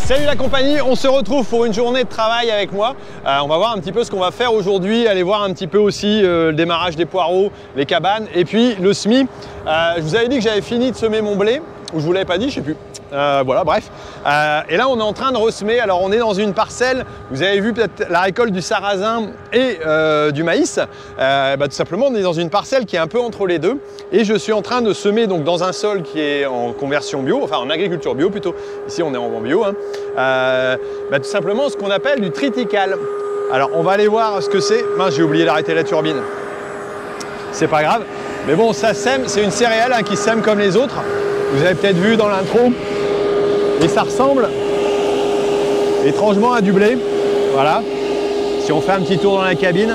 Salut la compagnie, on se retrouve pour une journée de travail avec moi. On va voir un petit peu ce qu'on va faire aujourd'hui, aller voir un petit peu aussi le démarrage des poireaux, les cabanes et puis le semis. Je vous avais dit que j'avais fini de semer mon blé, ou je vous l'avais pas dit, je sais plus. Voilà, bref. Et là, on est en train de ressemer. Alors, on est dans une parcelle. Vous avez vu peut-être la récolte du sarrasin et du maïs. Tout simplement, on est dans une parcelle qui est un peu entre les deux. Et je suis en train de semer donc dans un sol qui est en conversion bio, enfin en agriculture bio plutôt. Ici, on est en bio. Tout simplement, ce qu'on appelle du triticale. Alors, on va aller voir ce que c'est. Mince, j'ai oublié d'arrêter la turbine. C'est pas grave. Mais bon, ça sème. C'est une céréale qui sème comme les autres. Vous avez peut-être vu dans l'intro. Et ça ressemble étrangement à du blé. Voilà. Si on fait un petit tour dans la cabine,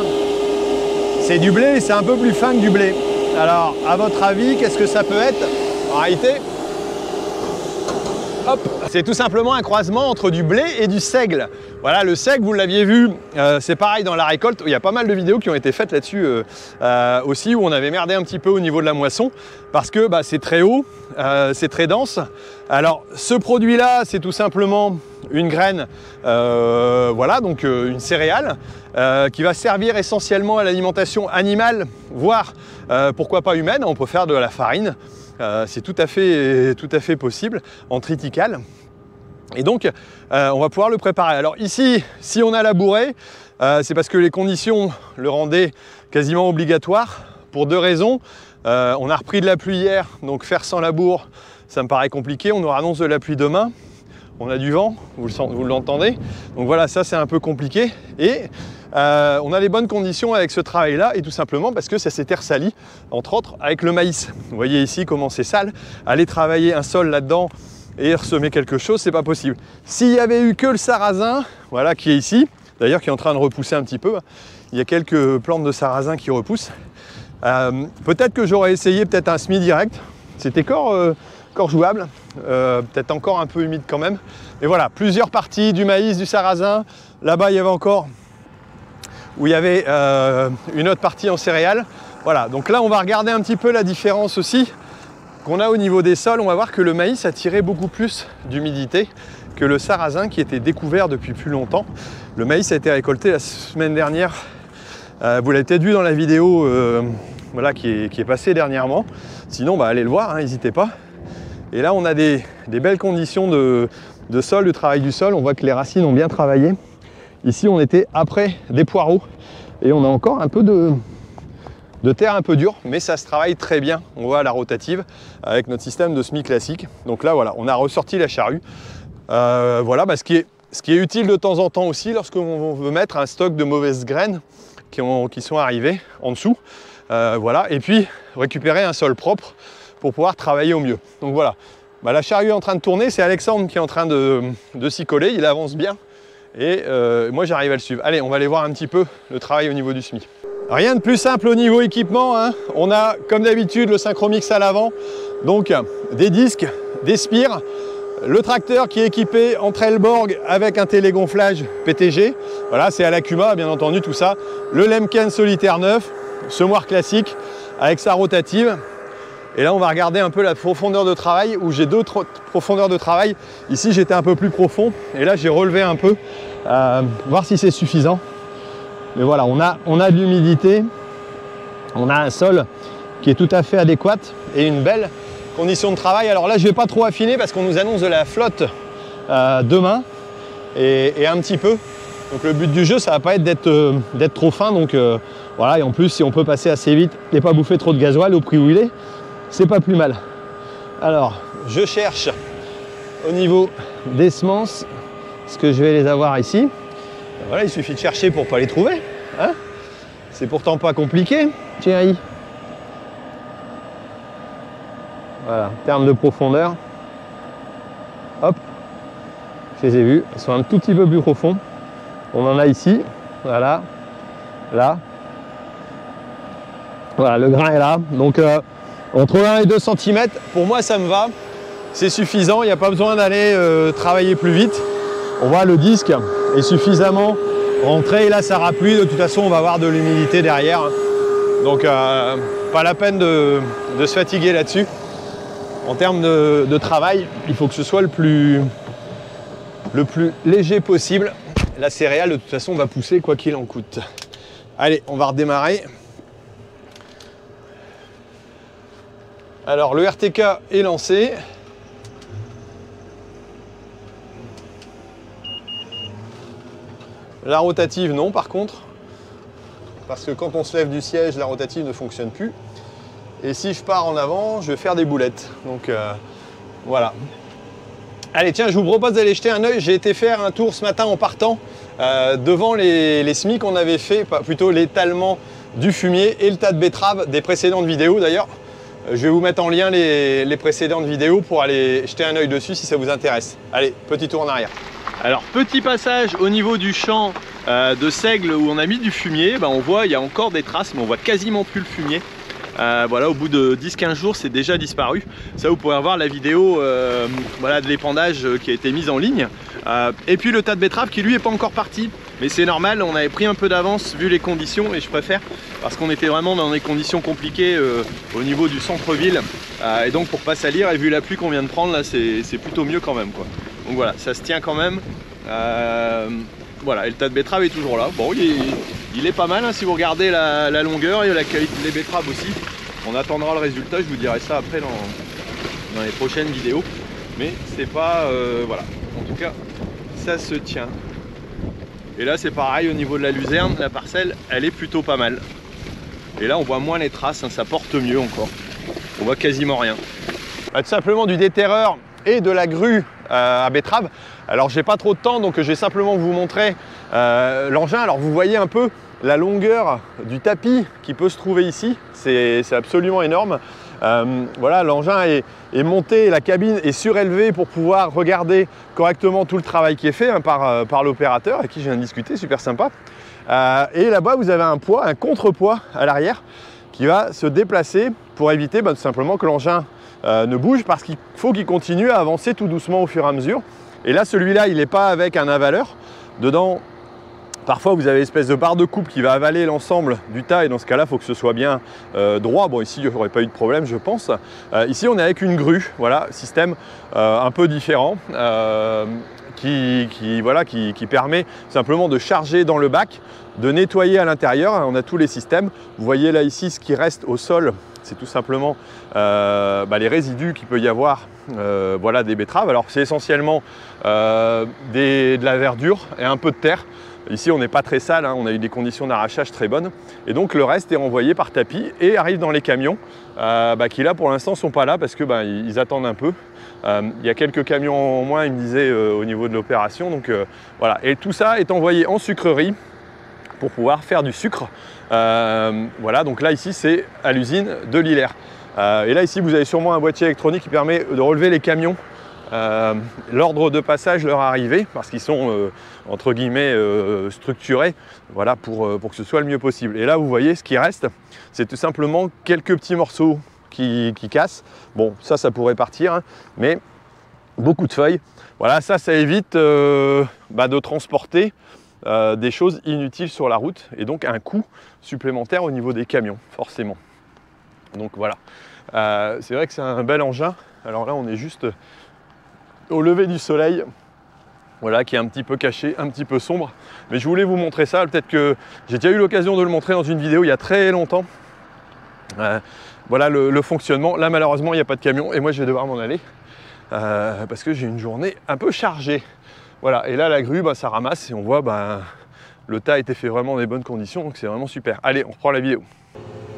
c'est du blé et c'est un peu plus fin que du blé. Alors, à votre avis, qu'est-ce que ça peut être en réalité? Hop, c'est tout simplement un croisement entre du blé et du seigle. Voilà, le seigle, vous l'aviez vu, c'est pareil dans la récolte. Il y a pas mal de vidéos qui ont été faites là-dessus aussi, où on avait merdé un petit peu au niveau de la moisson, parce que c'est très haut, c'est très dense. Alors, ce produit-là, c'est tout simplement une graine, voilà, donc une céréale, qui va servir essentiellement à l'alimentation animale, voire pourquoi pas humaine. On peut faire de la farine. C'est tout à fait possible en triticale. Et donc, on va pouvoir le préparer. Alors ici, si on a labouré, c'est parce que les conditions le rendaient quasiment obligatoire pour deux raisons. On a repris de la pluie hier, donc faire sans labour, ça me paraît compliqué. On nous annonce de la pluie demain. On a du vent, vous l'entendez. Donc voilà, ça c'est un peu compliqué. Et on a les bonnes conditions avec ce travail-là, et tout simplement parce que ça s'est ressali, entre autres, avec le maïs. Vous voyez ici comment c'est sale. Aller travailler un sol là-dedans et ressemer quelque chose, c'est pas possible. S'il y avait eu que le sarrasin, voilà, qui est ici, d'ailleurs qui est en train de repousser un petit peu, il y a quelques plantes de sarrasin qui repoussent. Peut-être que j'aurais essayé peut-être un semis direct. C'était corps jouable, peut-être encore un peu humide quand même. Mais voilà, plusieurs parties du maïs, du sarrasin. Là-bas, il y avait encore où il y avait une autre partie en céréales. Voilà, donc là, on va regarder un petit peu la différence aussi qu'on a au niveau des sols. On va voir que le maïs a tiré beaucoup plus d'humidité que le sarrasin qui était découvert depuis plus longtemps. Le maïs a été récolté la semaine dernière. Vous l'avez peut-être vu dans la vidéo voilà, qui est passée dernièrement. Sinon, allez le voir, n'hésitez pas. Et là, on a des belles conditions de sol, de travail du sol. On voit que les racines ont bien travaillé. Ici, on était après des poireaux et on a encore un peu de terre un peu dure, mais ça se travaille très bien. On voit la rotative avec notre système de semis classique. Donc là, voilà, on a ressorti la charrue. Voilà, ce qui est utile de temps en temps aussi lorsqu'on veut mettre un stock de mauvaises graines qui sont arrivées en dessous. Voilà, et puis récupérer un sol propre pour pouvoir travailler au mieux. Donc voilà, la charrue est en train de tourner, c'est Alexandre qui est en train de s'y coller, il avance bien et moi j'arrive à le suivre. Allez, on va aller voir un petit peu le travail au niveau du semis. Rien de plus simple au niveau équipement, On a comme d'habitude le Synchromix à l'avant, donc des disques, des spires, le tracteur qui est équipé en Trelleborg avec un télégonflage PTG, voilà, c'est à l'Acuma bien entendu tout ça, le Lemken solitaire neuf, semoir classique avec sa rotative. Et là, on va regarder un peu la profondeur de travail, où j'ai d'autres profondeurs de travail. Ici, j'étais un peu plus profond, et là, j'ai relevé un peu, voir si c'est suffisant. Mais voilà, on a de l'humidité, on a un sol qui est tout à fait adéquat, et une belle condition de travail. Alors là, je ne vais pas trop affiner, parce qu'on nous annonce de la flotte demain, et un petit peu. Donc le but du jeu, ça ne va pas être d'être trop fin, donc voilà, et en plus, si on peut passer assez vite et pas bouffer trop de gasoil au prix où il est, c'est pas plus mal. Alors, je cherche au niveau des semences, est-ce que je vais les avoir ici? Voilà, il suffit de chercher pour pas les trouver. C'est pourtant pas compliqué, Thierry. Voilà, en termes de profondeur. Hop, je les ai vus, ils sont un tout petit peu plus profonds. On en a ici, voilà, là. Voilà, le grain est là. Donc, entre 1 et 2 cm, pour moi, ça me va. C'est suffisant, il n'y a pas besoin d'aller travailler plus vite. On voit le disque est suffisamment rentré. Et là, ça rapluie. De toute façon, on va avoir de l'humidité derrière. Donc, pas la peine de se fatiguer là-dessus. En termes de travail, il faut que ce soit le plus le plus léger possible. La céréale de toute façon va pousser quoi qu'il en coûte. Allez, on va redémarrer. Alors le RTK est lancé. La rotative non par contre. Parce que quand on se lève du siège, la rotative ne fonctionne plus. Et si je pars en avant, je vais faire des boulettes. Donc voilà. Allez, tiens, je vous propose d'aller jeter un œil. J'ai été faire un tour ce matin en partant devant les semis qu'on avait fait, plutôt l'étalement du fumier et le tas de betteraves des précédentes vidéos. D'ailleurs, je vais vous mettre en lien les précédentes vidéos pour aller jeter un œil dessus si ça vous intéresse. Allez, petit tour en arrière. Alors, petit passage au niveau du champ de seigle où on a mis du fumier. On voit, il y a encore des traces, mais on voit quasiment plus le fumier. Voilà, au bout de 10-15 jours, c'est déjà disparu. Ça, vous pourrez voir la vidéo voilà, de l'épandage qui a été mise en ligne. Et puis le tas de betteraves qui lui est pas encore parti. Mais c'est normal, on avait pris un peu d'avance vu les conditions et je préfère parce qu'on était vraiment dans des conditions compliquées au niveau du centre-ville. Et donc pour pas salir et vu la pluie qu'on vient de prendre là, c'est plutôt mieux quand même, quoi. Donc voilà, ça se tient quand même. Voilà, et le tas de betteraves est toujours là. Bon, il est pas mal hein, si vous regardez la longueur et la qualité des betteraves aussi. On attendra le résultat, je vous dirai ça après dans les prochaines vidéos. Mais c'est pas... voilà, en tout cas, ça se tient. Et là c'est pareil au niveau de la luzerne, la parcelle, elle est plutôt pas mal. Et là on voit moins les traces, hein, ça porte mieux encore. On voit quasiment rien. Tout simplement du déterreur et de la grue à betterave. Alors j'ai pas trop de temps donc je vais simplement vous montrer l'engin. Alors vous voyez un peu la longueur du tapis qui peut se trouver ici, c'est absolument énorme. Voilà, l'engin est monté, la cabine est surélevée pour pouvoir regarder correctement tout le travail qui est fait hein, par l'opérateur avec qui je viens de discuter, super sympa. Et là-bas vous avez un poids, un contrepoids à l'arrière qui va se déplacer pour éviter tout simplement que l'engin ne bouge parce qu'il faut qu'il continue à avancer tout doucement au fur et à mesure. Et là, celui-là, il n'est pas avec un avaleur. Dedans, parfois, vous avez une espèce de barre de coupe qui va avaler l'ensemble du tas. Et dans ce cas-là, il faut que ce soit bien droit. Bon, ici, il n'y aurait pas eu de problème, je pense. Ici, on est avec une grue. Voilà, système un peu différent qui permet simplement de charger dans le bac, de nettoyer à l'intérieur. On a tous les systèmes. Vous voyez là, ici, ce qui reste au sol, c'est tout simplement les résidus qu'il peut y avoir voilà, des betteraves. Alors c'est essentiellement de la verdure et un peu de terre. Ici on n'est pas très sale, hein, on a eu des conditions d'arrachage très bonnes. Et donc le reste est renvoyé par tapis et arrive dans les camions qui là pour l'instant ne sont pas là parce que ils attendent un peu. Il y a quelques camions en moins, il me disait, au niveau de l'opération. Donc voilà. Et tout ça est envoyé en sucrerie pour pouvoir faire du sucre. Voilà, donc là ici c'est à l'usine de Lillers. Et là ici vous avez sûrement un boîtier électronique qui permet de relever les camions, l'ordre de passage, leur arrivée, parce qu'ils sont entre guillemets structurés, voilà, pour que ce soit le mieux possible. Et là vous voyez ce qui reste, c'est tout simplement quelques petits morceaux qui cassent. Bon, ça pourrait partir, hein, mais beaucoup de feuilles. Voilà, ça évite de transporter des choses inutiles sur la route et donc un coût supplémentaire au niveau des camions, forcément. Donc voilà, c'est vrai que c'est un bel engin. Alors là, on est juste au lever du soleil, voilà, qui est un petit peu caché, un petit peu sombre. Mais je voulais vous montrer ça. Peut-être que j'ai déjà eu l'occasion de le montrer dans une vidéo il y a très longtemps. Voilà le fonctionnement. Là, malheureusement, il n'y a pas de camion et moi, je vais devoir m'en aller parce que j'ai une journée un peu chargée. Voilà, et là la grue, ça ramasse et on voit le tas a été fait vraiment dans des bonnes conditions, donc c'est vraiment super. Allez, on reprend la vidéo.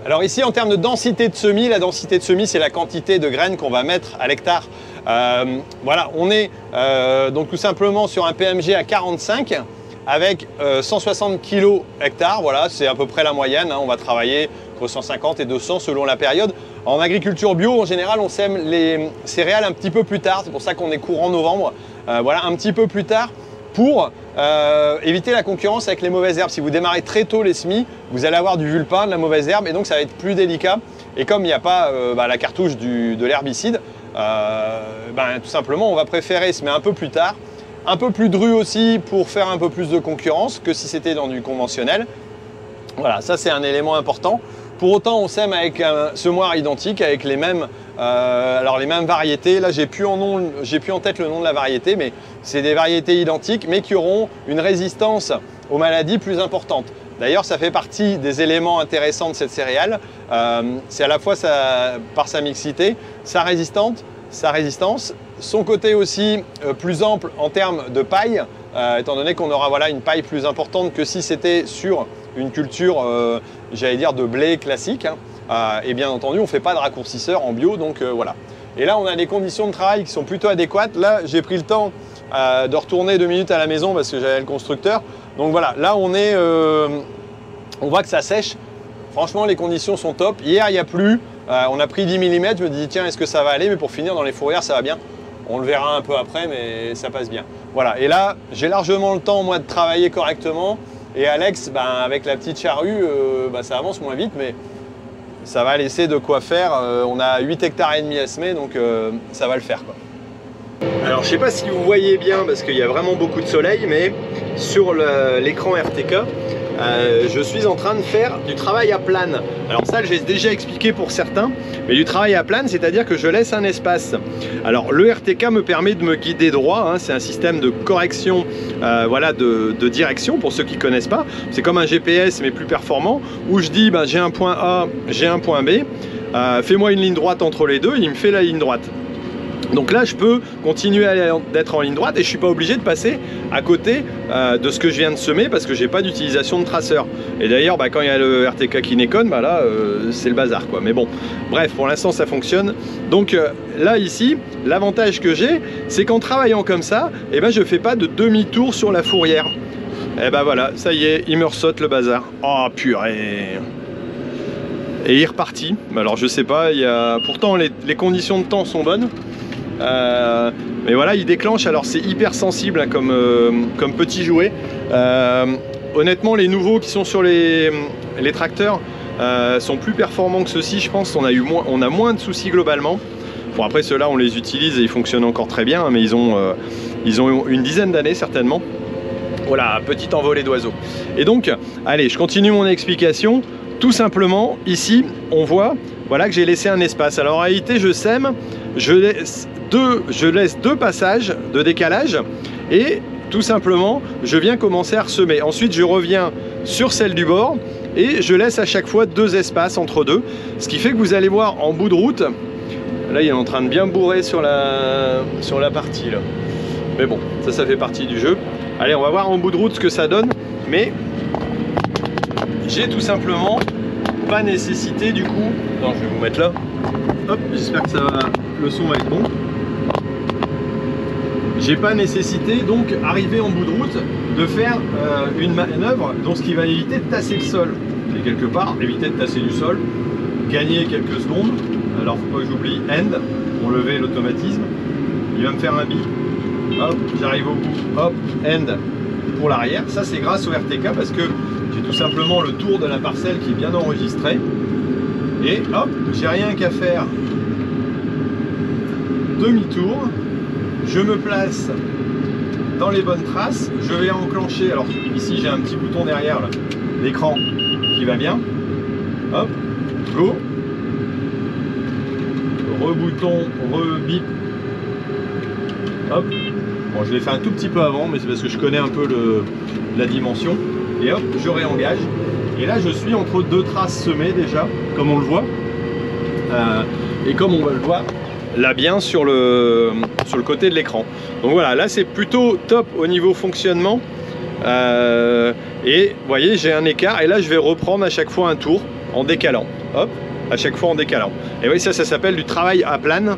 Alors ici, en termes de densité de semis, la densité de semis, c'est la quantité de graines qu'on va mettre à l'hectare. Voilà, on est donc tout simplement sur un PMG à 45 avec 160 kg hectare. Voilà, c'est à peu près la moyenne, hein. On va travailler entre 150 et 200 selon la période. En agriculture bio, en général, on sème les céréales un petit peu plus tard. C'est pour ça qu'on est courant novembre. Voilà, un petit peu plus tard pour éviter la concurrence avec les mauvaises herbes. Si vous démarrez très tôt les semis, vous allez avoir du vulpin, de la mauvaise herbe et donc ça va être plus délicat. Et comme il n'y a pas la cartouche de l'herbicide, tout simplement on va préférer semer un peu plus tard, un peu plus dru aussi pour faire un peu plus de concurrence que si c'était dans du conventionnel. Voilà, ça c'est un élément important Pour autant, on sème avec un semoir identique, avec les mêmes, les mêmes variétés. Là, j'ai plus en tête le nom de la variété, mais c'est des variétés identiques, mais qui auront une résistance aux maladies plus importante. D'ailleurs, ça fait partie des éléments intéressants de cette céréale. C'est à la fois par sa mixité, sa résistance, son côté aussi plus ample en termes de paille, étant donné qu'on aura voilà, une paille plus importante que si c'était sur une culture, j'allais dire, de blé classique. Et bien entendu, on ne fait pas de raccourcisseur en bio, donc voilà. Et là, on a des conditions de travail qui sont plutôt adéquates. Là, j'ai pris le temps de retourner 2 minutes à la maison parce que j'avais le constructeur. Donc voilà, là, on voit que ça sèche. Franchement, les conditions sont top. Hier, il n'y a plu. On a pris 10 mm. Je me dis, tiens, est-ce que ça va aller? Mais pour finir, dans les fourrières, ça va bien. On le verra un peu après, mais ça passe bien. Voilà, et là, j'ai largement le temps, moi, de travailler correctement. Et Alex, avec la petite charrue, ça avance moins vite, mais ça va laisser de quoi faire. On a 8 hectares et demi à semer, donc ça va le faire, quoi. Alors, je ne sais pas si vous voyez bien, parce qu'il y a vraiment beaucoup de soleil, mais sur l'écran RTK, je suis en train de faire du travail à plane. Alors ça, j'ai déjà expliqué pour certains, mais du travail à plane, c'est-à-dire que je laisse un espace. Alors le RTK me permet de me guider droit, c'est un système de correction voilà, de direction, pour ceux qui ne connaissent pas. C'est comme un GPS, mais plus performant, où je dis, j'ai un point A, j'ai un point B, fais-moi une ligne droite entre les deux, il me fait la ligne droite. Donc là, je peux continuer d'être en ligne droite et je ne suis pas obligé de passer à côté de ce que je viens de semer parce que je n'ai pas d'utilisation de traceur. Et d'ailleurs, quand il y a le RTK qui déconne, là, c'est le bazar, quoi. Mais bon, bref, pour l'instant, ça fonctionne. Donc là, ici, l'avantage que j'ai, c'est qu'en travaillant comme ça, je ne fais pas de demi-tour sur la fourrière. Et voilà, ça y est, il me ressorte le bazar. Oh, purée! Et il est reparti. Alors, je sais pas, pourtant, les conditions de temps sont bonnes. Mais voilà, il déclenche. Alors c'est hyper sensible comme petit jouet. Honnêtement, les nouveaux qui sont sur les tracteurs sont plus performants que ceux-ci, je pense. On a moins de soucis globalement. Bon, après ceux-là, on les utilise et ils fonctionnent encore très bien, mais ils ont une dizaine d'années certainement. Voilà, petit envolé d'oiseaux. Et donc, allez, je continue mon explication. Tout simplement, ici, on voit voilà, que j'ai laissé un espace. Alors en réalité, je sème, je laisse deux passages de décalage et tout simplement, je viens commencer à ressemer. Ensuite, je reviens sur celle du bord et je laisse à chaque fois 2 espaces entre deux. Ce qui fait que vous allez voir en bout de route, là, il est en train de bien bourrer sur la partie là. Mais bon, ça fait partie du jeu. Allez, on va voir en bout de route ce que ça donne. Mais j'ai tout simplement pas nécessité du coup. Non, je vais vous mettre là. Hop, j'espère que le son va être bon. J'ai pas nécessité donc arriver en bout de route de faire une manœuvre, donc ce qui va éviter de tasser le sol. Et quelque part, éviter de tasser du sol, gagner quelques secondes. Alors faut pas que j'oublie end pour lever l'automatisme. Il va me faire un bip. Hop, j'arrive au bout. Hop, end pour l'arrière. Ça c'est grâce au RTK parce que j'ai tout simplement le tour de la parcelle qui est bien enregistré. Et hop, j'ai rien qu'à faire demi-tour. Je me place dans les bonnes traces. Je vais enclencher. Alors ici j'ai un petit bouton derrière l'écran qui va bien. Hop, go. Rebouton, rebip. Hop. Bon, je l'ai fait un tout petit peu avant, mais c'est parce que je connais un peu la dimension. Et hop, je réengage. Et là, je suis entre 2 traces semées déjà, comme on le voit. Et comme on va le voir, là bien sur le côté de l'écran. Donc voilà, là c'est plutôt top au niveau fonctionnement. Et vous voyez, j'ai un écart. Et là, je vais reprendre à chaque fois un tour en décalant. Hop. À chaque fois en décalant. Et oui, ça s'appelle du travail à plane.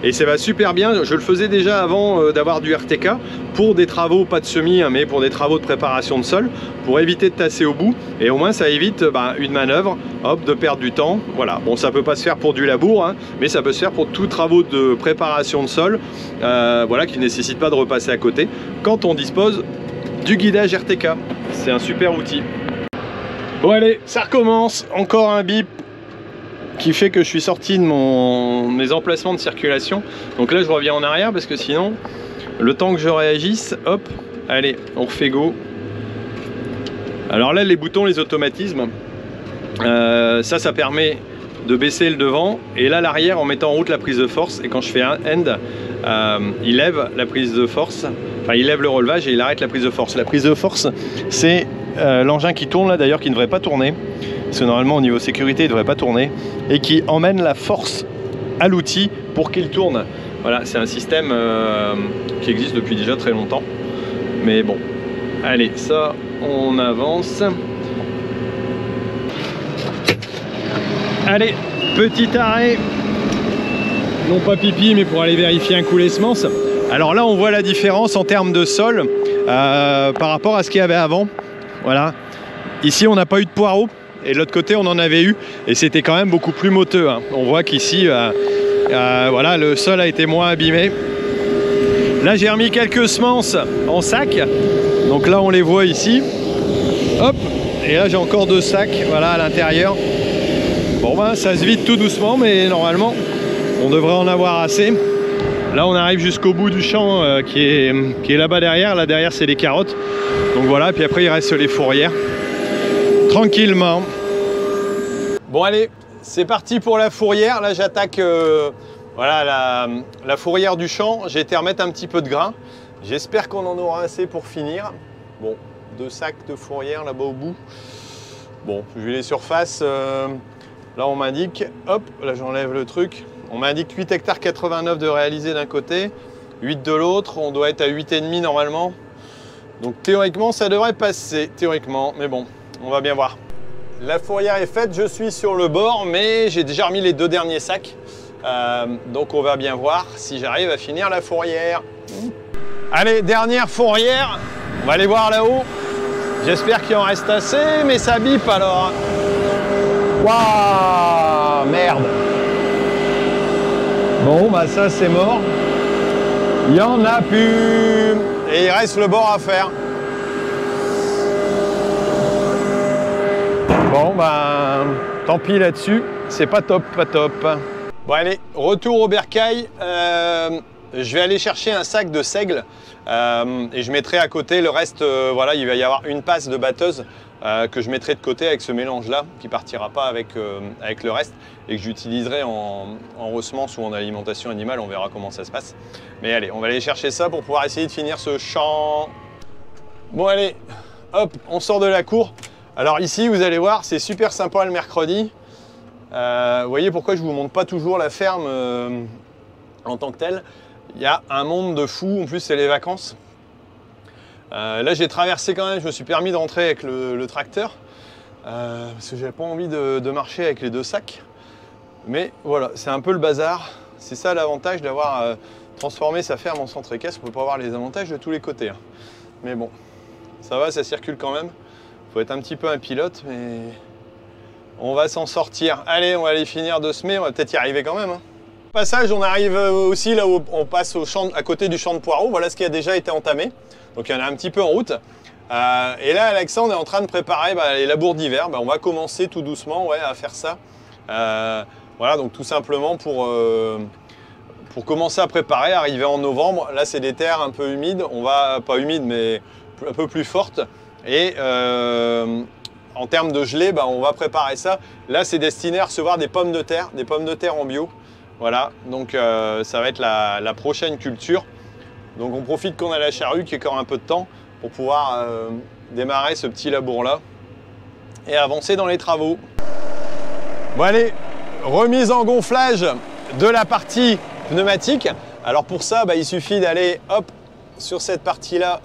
Et ça va super bien. Je le faisais déjà avant d'avoir du RTK pour des travaux, pas de semis, hein, mais pour des travaux de préparation de sol, pour éviter de tasser au bout. Et au moins, ça évite une manœuvre, hop, de perdre du temps. Voilà. Bon, ça peut pas se faire pour du labour, hein, mais ça peut se faire pour tous travaux de préparation de sol, voilà, qui ne nécessitent pas de repasser à côté quand on dispose du guidage RTK. C'est un super outil. Bon allez, ça recommence, encore un bip qui fait que je suis sorti de mes emplacements de circulation. Donc là je reviens en arrière parce que sinon, le temps que je réagisse, hop, allez, on refait go. Alors là les boutons, les automatismes, Ça permet de baisser le devant, et là l'arrière en mettant en route la prise de force, et quand je fais un end, il lève la prise de force, enfin il lève le relevage et il arrête la prise de force. La prise de force, c'est l'engin qui tourne là d'ailleurs, qui ne devrait pas tourner, parce que normalement au niveau sécurité il ne devrait pas tourner, et qui emmène la force à l'outil pour qu'il tourne. Voilà, c'est un système qui existe depuis déjà très longtemps, mais bon, allez, ça on avance. Allez, petit arrêt, non pas pipi, mais pour aller vérifier un coup les semences. Alors là, on voit la différence en termes de sol par rapport à ce qu'il y avait avant. Voilà. Ici, on n'a pas eu de poireaux, et de l'autre côté, on en avait eu, et c'était quand même beaucoup plus moteux. Hein. On voit qu'ici, voilà, le sol a été moins abîmé. Là, j'ai remis quelques semences en sac. Donc là, on les voit ici. Hop, et là, j'ai encore 2 sacs, voilà, à l'intérieur. Bon ben ça se vide tout doucement, mais normalement on devrait en avoir assez. Là on arrive jusqu'au bout du champ qui est là-bas derrière. Là derrière c'est les carottes. Donc voilà, puis après il reste les fourrières. Tranquillement. Bon allez, c'est parti pour la fourrière. Là j'attaque voilà, la fourrière du champ. J'ai été remettre un petit peu de grain. J'espère qu'on en aura assez pour finir. Bon, 2 sacs de fourrière là-bas au bout. Bon, je vais les surfaces. Là on m'indique, hop, là j'enlève le truc, on m'indique 8 hectares 89 de réaliser d'un côté, 8 de l'autre, on doit être à 8,5 normalement. Donc théoriquement ça devrait passer, théoriquement, mais bon, on va bien voir. La fourrière est faite, je suis sur le bord, mais j'ai déjà remis les 2 derniers sacs. Donc on va bien voir si j'arrive à finir la fourrière. Allez, dernière fourrière, on va aller voir là-haut. J'espère qu'il en reste assez, mais ça bip alors. Waouh, merde. Bon, bah ça c'est mort. Il n'y en a plus. Et il reste le bord à faire. Bon, bah tant pis là-dessus. C'est pas top, pas top. Bon allez, retour au bercail. Je vais aller chercher un sac de seigle et je mettrai à côté le reste. Voilà, il va y avoir une passe de batteuse que je mettrai de côté avec ce mélange là qui partira pas avec le reste et que j'utiliserai en ressemence ou en alimentation animale. On verra comment ça se passe, mais allez, on va aller chercher ça pour pouvoir essayer de finir ce champ. Bon allez, hop, on sort de la cour. Alors ici vous allez voir, c'est super sympa le mercredi. Vous voyez pourquoi je vous montre pas toujours la ferme en tant que telle. Il y a un monde de fous, en plus c'est les vacances. Là j'ai traversé quand même, je me suis permis de rentrer avec le tracteur parce que j'avais pas envie de marcher avec les 2 sacs. Mais voilà, c'est un peu le bazar. C'est ça l'avantage d'avoir transformé sa ferme en centre équestre. On peut pas avoir les avantages de tous les côtés. Hein. Mais bon, ça va, ça circule quand même. Faut être un petit peu un pilote, mais on va s'en sortir. Allez, on va aller finir de semer, on va peut-être y arriver quand même. Hein. Passage, on arrive aussi là où on passe au champ, à côté du champ de poireaux. Voilà ce qui a déjà été entamé. Donc il y en a un petit peu en route. Et là, Alexandre est en train de préparer les labours d'hiver. On va commencer tout doucement à faire ça. Voilà, donc tout simplement pour commencer à préparer, arriver en novembre. Là, c'est des terres un peu humides. On va, pas humides, mais un peu plus fortes. Et en termes de gelée, on va préparer ça. Là, c'est destiné à recevoir des pommes de terre en bio. Voilà, donc ça va être la prochaine culture. Donc on profite qu'on a la charrue qui est encore un peu de temps pour pouvoir démarrer ce petit labour-là et avancer dans les travaux. Bon allez, remise en gonflage de la partie pneumatique. Alors pour ça, il suffit d'aller hop sur cette partie-là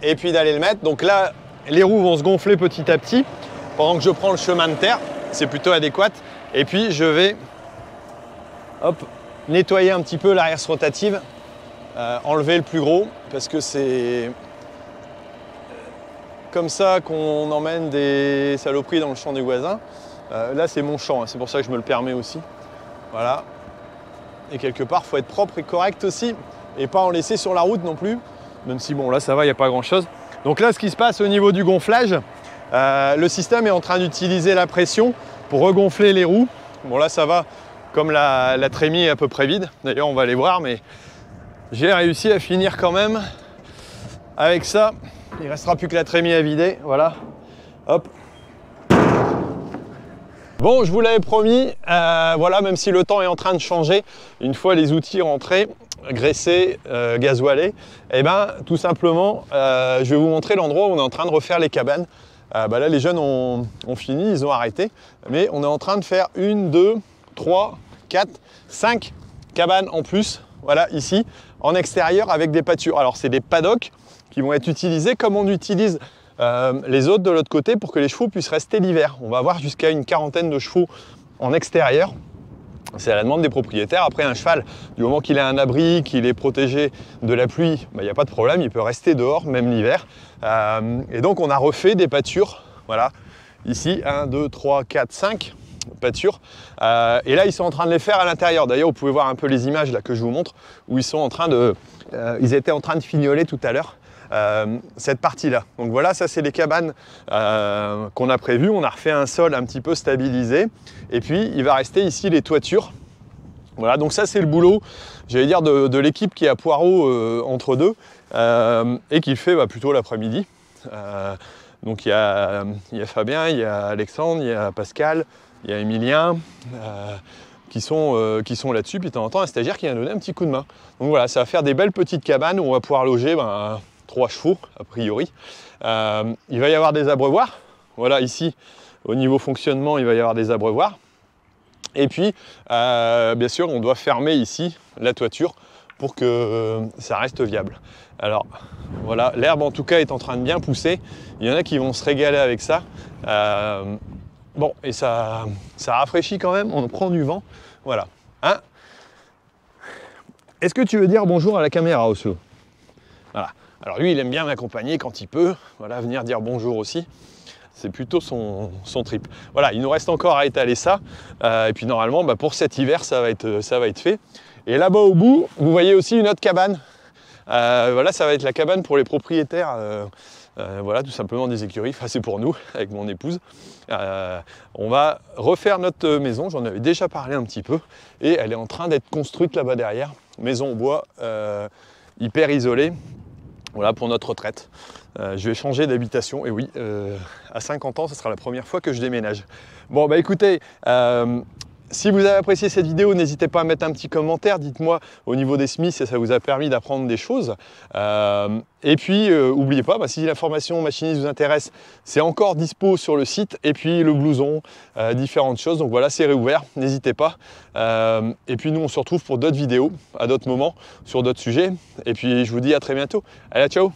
et puis d'aller le mettre. Donc là, les roues vont se gonfler petit à petit pendant que je prends le chemin de terre. C'est plutôt adéquat. Et puis je vais hop, nettoyer un petit peu l'arrière rotative, enlever le plus gros, parce que c'est comme ça qu'on emmène des saloperies dans le champ des voisins. Là c'est mon champ, hein, c'est pour ça que je me le permets aussi. Voilà. Et quelque part, il faut être propre et correct aussi, et pas en laisser sur la route non plus, même si bon là ça va, il n'y a pas grand chose. Donc là ce qui se passe au niveau du gonflage, le système est en train d'utiliser la pression pour regonfler les roues. Bon là ça va. Comme la trémie est à peu près vide, d'ailleurs on va aller voir, mais j'ai réussi à finir quand même avec ça. Il ne restera plus que la trémie à vider, voilà. Hop. Bon, je vous l'avais promis, voilà, même si le temps est en train de changer, une fois les outils rentrés, graissés, gasoilés, et ben tout simplement, je vais vous montrer l'endroit où on est en train de refaire les cabanes. Là, les jeunes ont fini, ils ont arrêté, mais on est en train de faire 1, 2, 3, 4, 5 cabanes en plus, voilà, ici, en extérieur avec des pâtures. Alors, c'est des paddocks qui vont être utilisés comme on utilise les autres de l'autre côté pour que les chevaux puissent rester l'hiver. On va avoir jusqu'à une quarantaine de chevaux en extérieur. C'est à la demande des propriétaires. Après, un cheval, du moment qu'il a un abri, qu'il est protégé de la pluie, il n'y a pas de problème, il peut rester dehors, même l'hiver. Et donc, on a refait des pâtures. Voilà, ici, 1, 2, 3, 4, 5 pâtures. Et là, ils sont en train de les faire à l'intérieur. D'ailleurs, vous pouvez voir un peu les images là que je vous montre, où ils sont en train de... ils étaient en train de fignoler tout à l'heure. Cette partie-là. Donc voilà, ça c'est les cabanes qu'on a prévues. On a refait un sol un petit peu stabilisé. Et puis, il va rester ici les toitures. Voilà, donc ça c'est le boulot, j'allais dire, de l'équipe qui est à Poireau entre deux et qui le fait plutôt l'après-midi. Donc il y a Fabien, il y a Alexandre, il y a Pascal, il y a Emilien. Qui sont là-dessus, puis de temps en temps un stagiaire qui vient donner un petit coup de main. Donc voilà, ça va faire des belles petites cabanes où on va pouvoir loger 3 chevaux a priori. Il va y avoir des abreuvoirs. Voilà, ici, au niveau fonctionnement, il va y avoir des abreuvoirs. Et puis, bien sûr, on doit fermer ici la toiture pour que ça reste viable. Alors, voilà, l'herbe en tout cas est en train de bien pousser. Il y en a qui vont se régaler avec ça. Bon, et ça rafraîchit quand même, on prend du vent. Voilà. Hein? Est-ce que tu veux dire bonjour à la caméra, Oslo? Voilà. Alors lui, il aime bien m'accompagner quand il peut. Voilà, venir dire bonjour aussi. C'est plutôt son trip. Voilà, il nous reste encore à étaler ça. Et puis normalement, pour cet hiver, ça va être fait. Et là-bas au bout, vous voyez aussi une autre cabane. Voilà, ça va être la cabane pour les propriétaires. Voilà, tout simplement des écuries. Enfin, c'est pour nous, avec mon épouse. On va refaire notre maison. J'en avais déjà parlé un petit peu. Et elle est en train d'être construite là-bas derrière. Maison en bois, hyper isolée. Voilà, pour notre retraite. Je vais changer d'habitation. Et oui, à 50 ans, ce sera la première fois que je déménage. Bon, écoutez... si vous avez apprécié cette vidéo, n'hésitez pas à mettre un petit commentaire. Dites-moi au niveau des SMI si ça vous a permis d'apprendre des choses. Et puis, n'oubliez pas, si la formation machiniste vous intéresse, c'est encore dispo sur le site. Et puis, le blouson, différentes choses. Donc voilà, c'est réouvert, n'hésitez pas. Et puis, nous, on se retrouve pour d'autres vidéos, à d'autres moments, sur d'autres sujets. Et puis, je vous dis à très bientôt. Allez, ciao!